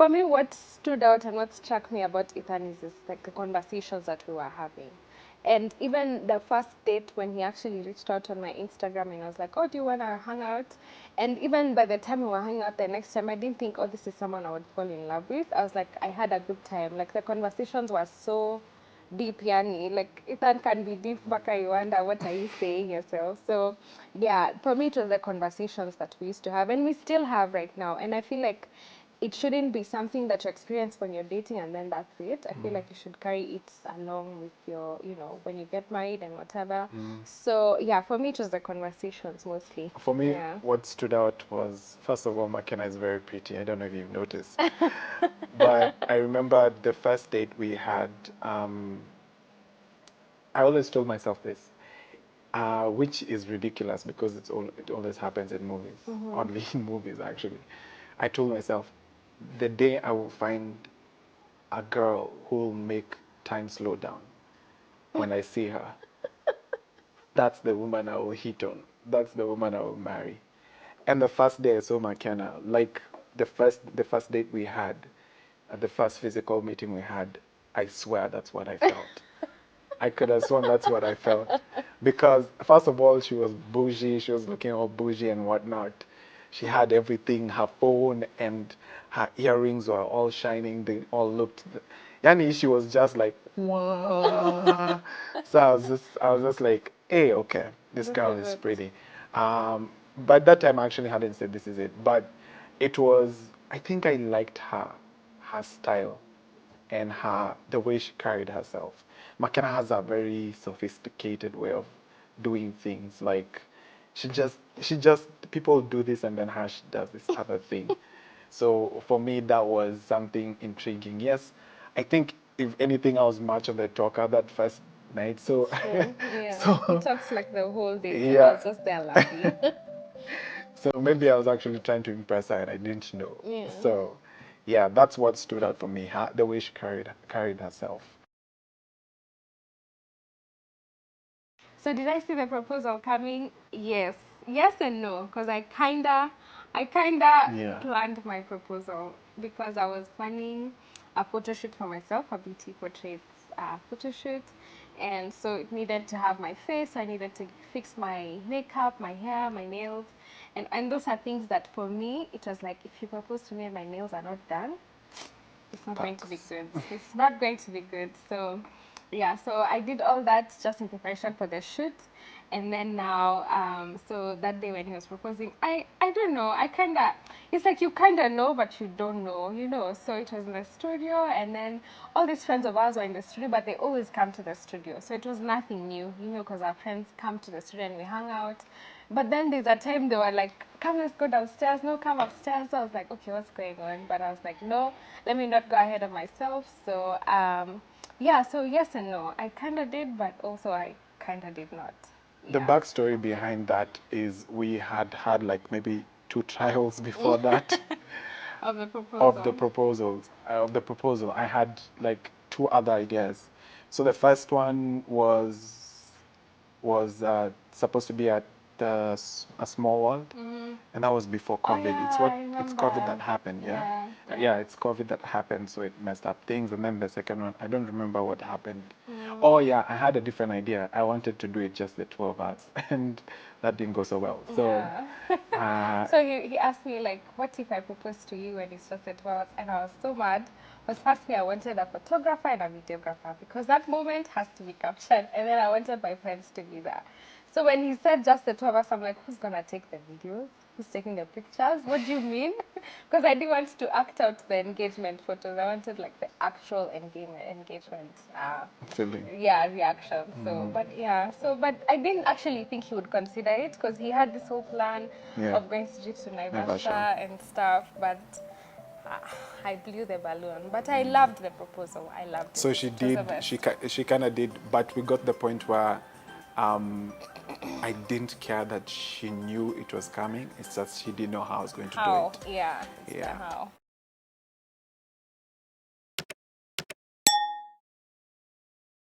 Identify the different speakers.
Speaker 1: For me, what stood out and what struck me about Ethan is like the conversations that we were having. And even the first date when he actually reached out on my Instagram and I was like, oh, do you want to hang out? And even by the time we were hanging out the next time, I didn't think, oh, this is someone I would fall in love with. I was like, I had a good time. Like the conversations were so deep, yani. Like Ethan can be deep, but I wonder, what are you saying yourself? So yeah, for me, it was the conversations that we used to have and we still have right now. And I feel like it shouldn't be something that you experience when you're dating and then that's it. I feel like you should carry it along with your, when you get married and whatever. So yeah, for me it was the conversations mostly.
Speaker 2: For me,
Speaker 1: Yeah.
Speaker 2: what stood out was, first of all, McKenna is very pretty. I don't know if you've noticed. But I remember the first date we had, I always told myself this, which is ridiculous because it always happens in movies, only in movies actually. I told myself, the day I will find a girl who will make time slow down when I see her, that's the woman I will hit on. That's the woman I will marry. And the first day I saw McKenna, like the first date we had, the first physical meeting we had, I swear that's what I felt. I could have sworn that's what I felt. Because, first of all, she was bougie, she was looking all bougie and whatnot. She had everything, her phone and her earrings were all shining, they all looked, yani she was just like, wah. So I was just like, hey, okay, this girl is pretty. But that time I actually hadn't said this is it, but it was, I think I liked her style and the way she carried herself. McKenna has a very sophisticated way of doing things. Like she just people do this and then she does this other thing. So for me that was something intriguing. Yes, I think if anything I was much of a talker that first night. So
Speaker 1: Yeah.
Speaker 2: so
Speaker 1: He talks like the whole day. So I
Speaker 2: yeah.
Speaker 1: was just there laughing.
Speaker 2: So maybe I was actually trying to impress her and I didn't know.
Speaker 1: Yeah.
Speaker 2: So yeah, that's what stood out for me, the way she carried herself.
Speaker 1: So did I see the proposal coming? Yes. Yes and no, because I kinda
Speaker 2: Yeah.
Speaker 1: planned my proposal because I was planning a photo shoot for myself, a beauty portrait photo shoot. And so it needed to have my face, I needed to fix my makeup, my hair, my nails. And those are things that for me, it was like, if you propose to me and my nails are not done, it's not going to be good. It's not going to be good. So, yeah, so I did all that just in preparation for the shoot. And then now, so that day when he was proposing, I don't know. It's like you kind of know, but you don't know. So it was in the studio, and then all these friends of ours were in the studio, but they always come to the studio. So it was nothing new, because our friends come to the studio and we hang out. But then there's a time they were like, come, let's go downstairs. No, come upstairs. So I was like, okay, what's going on? But I was like, no, let me not go ahead of myself. So, yeah, so yes and no. I kind of did, but also I kind of did not.
Speaker 2: The
Speaker 1: Yeah.
Speaker 2: backstory behind that is we had like maybe 2 trials before that
Speaker 1: Of the proposal.
Speaker 2: of the proposal. I had like 2 other ideas. So the first one was supposed to be at a small world, and that was before COVID.
Speaker 1: Yeah,
Speaker 2: It's
Speaker 1: I
Speaker 2: COVID that
Speaker 1: remember.
Speaker 2: happened, yeah.
Speaker 1: Yeah.
Speaker 2: Yeah, it's COVID that happened, so it messed up things. And then the second one, I don't remember what happened. Oh yeah, I had a different idea. I wanted to do it just the 2 of us, and that didn't go so well. So,
Speaker 1: Yeah. So he asked me, like, what if I propose to you and it's just the 2 hours? And I was so mad. Because firstly, I wanted a photographer and a videographer because that moment has to be captured. And then I wanted my friends to be there. So when he said just the 2 of us, I'm like, who's going to take the videos? Who's taking the pictures? What do you mean? Because I didn't want to act out the engagement photos. I wanted like the actual engagement.
Speaker 2: feeling.
Speaker 1: Yeah, reaction. So, but I didn't actually think he would consider it because he had this whole plan
Speaker 2: Yeah.
Speaker 1: of going to Naivasha
Speaker 2: Naivasha.
Speaker 1: and stuff. But I blew the balloon. But I loved the proposal. I loved it.
Speaker 2: So she
Speaker 1: It was the
Speaker 2: did.
Speaker 1: best.
Speaker 2: She kind of did, but we got the point where I didn't care that she knew it was coming. It's just she didn't know how I was going to do
Speaker 1: How?
Speaker 2: it.
Speaker 1: Yeah. It's the
Speaker 2: Yeah.
Speaker 1: how.